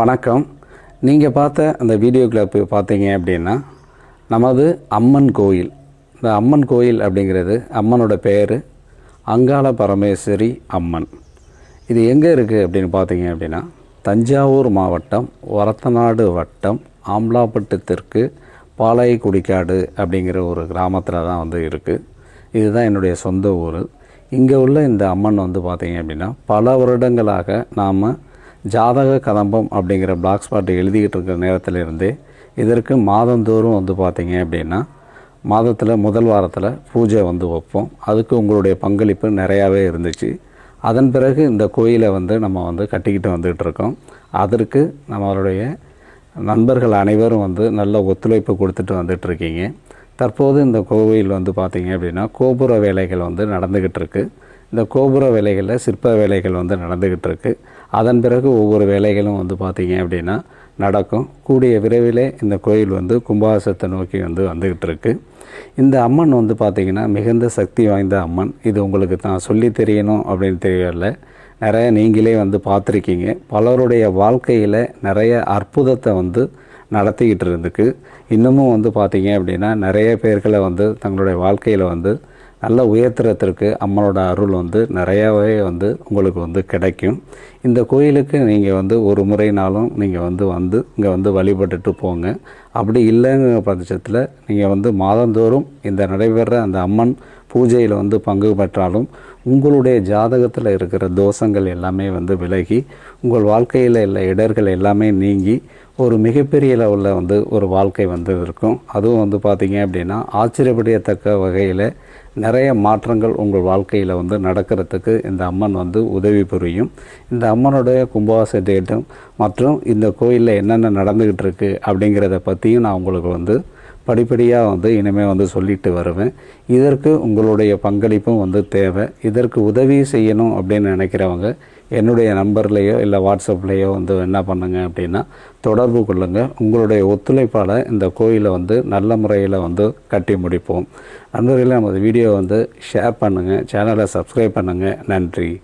வணக்கம். நீங்கள் பார்த்த அந்த வீடியோ கிளிப் பார்த்தீங்க அப்படின்னா நமது அம்மன் கோயில். இந்த அம்மன் கோயில் அப்படிங்கிறது அம்மனோட பேர் அங்காள பரமேஸ்வரி அம்மன். இது எங்கே இருக்குது அப்படின்னு பார்த்தீங்க அப்படின்னா தஞ்சாவூர் மாவட்டம் ஒரத்தநாடு வட்டம் ஆம்லாப்பட்டு தெற்கு பாளையக்குடிக்காடு அப்படிங்கிற ஒரு கிராமத்தில் தான் இருக்குது. இதுதான் என்னுடைய சொந்த ஊர். இங்கே உள்ள இந்த அம்மன் பார்த்தீங்க அப்படின்னா பல வருடங்களாக நாம் ஜாதக கதம்பம் அப்படிங்கிற பிளாக் ஸ்பாட் எழுதிக்கிட்டு இருக்கிற நேரத்திலிருந்தே இதற்கு மாதந்தோறும் பார்த்தீங்க அப்படின்னா மாதத்தில் முதல் வாரத்தில் பூஜை வைப்போம். அதுக்கு உங்களுடைய பங்களிப்பு நிறையாவே இருந்துச்சு. அதன் பிறகு இந்த கோயிலை நம்ம கட்டிக்கிட்டு வந்துகிட்டு இருக்கோம். அதற்கு நம்மளுடைய நண்பர்கள் அனைவரும் நல்ல ஒத்துழைப்பு கொடுத்துட்டு வந்துட்டுருக்கீங்க. தற்போது இந்த கோவில் பார்த்தீங்க அப்படின்னா கோபுர வேலைகள் நடந்துக்கிட்டு இருக்குது. இந்த கோபுர வேலைகளில் சிற்ப வேலைகள் நடந்துக்கிட்டு இருக்குது. அதன் பிறகு ஒவ்வொரு வேலைகளும் பார்த்தீங்க அப்படின்னா நடக்கும். கூடிய விரைவிலே இந்த கோயில் கும்பாபிஷேகத்தை நோக்கி வந்துக்கிட்டு இருக்குது. இந்த அம்மன் பார்த்திங்கன்னா மிகுந்த சக்தி வாய்ந்த அம்மன். இது உங்களுக்கு தான் சொல்லி தெரியணும் அப்படின்னு தெரியல. நிறைய நீங்களே பார்த்துருக்கீங்க. பலருடைய வாழ்க்கையில் நிறைய அற்புதத்தை நடத்திக்கிட்டு இருந்துக்கு. இன்னமும் பார்த்தீங்க அப்படின்னா நிறைய பேர்களை தங்களுடைய வாழ்க்கையில் நல்ல உயர்த்துறத்திற்கு அம்மனோட அருள் நிறையாவே உங்களுக்கு கிடைக்கும். இந்த கோயிலுக்கு நீங்கள் ஒரு முறைனாலும் நீங்கள் இங்கே வழிபட்டுட்டு போங்க. அப்படி இல்லைங்கிற பட்சத்தில் நீங்கள் மாதந்தோறும் இந்த நடைபெற அந்த அம்மன் பூஜையில் பங்கு பெற்றாலும் உங்களுடைய ஜாதகத்தில் இருக்கிற தோஷங்கள் எல்லாமே விலகி உங்கள் வாழ்க்கையில் உள்ள இடர்கள் எல்லாமே நீங்கி ஒரு மிகப்பெரிய லெவலில் ஒரு வாழ்க்கை இருக்கும். அதுவும் பார்த்தீங்க அப்படின்னா ஆச்சரியப்படத்தக்க வகையில் நிறைய மாற்றங்கள் உங்கள் வாழ்க்கையில் நடக்கிறதுக்கு இந்த அம்மன் உதவி புரியும். இந்த அம்மனுடைய கும்பாபிஷேகம் மற்றும் இந்த கோயிலில் என்னென்ன நடந்துக்கிட்டு இருக்குது அப்படிங்கிறத பற்றியும் நான் உங்களுக்கு படிப்படியாக இனிமேல் சொல்லிட்டு வருவேன். இதற்கு உங்களுடைய பங்களிப்பும் தேவை. இதற்கு உதவி செய்யணும் அப்படின்னு நினைக்கிறவங்க என்னுடைய நம்பர்லேயோ இல்லை வாட்ஸ்அப்லேயோ என்ன பண்ணுங்க அப்படின்னா தொடர்பு கொள்ளுங்கள். உங்களுடைய ஒத்துழைப்பால் இந்த கோயிலை நல்ல முறையில் கட்டி முடிப்போம். நண்பர்களே, நமது வீடியோ ஷேர் பண்ணுங்கள், சேனலை சப்ஸ்கிரைப் பண்ணுங்கள். நன்றி.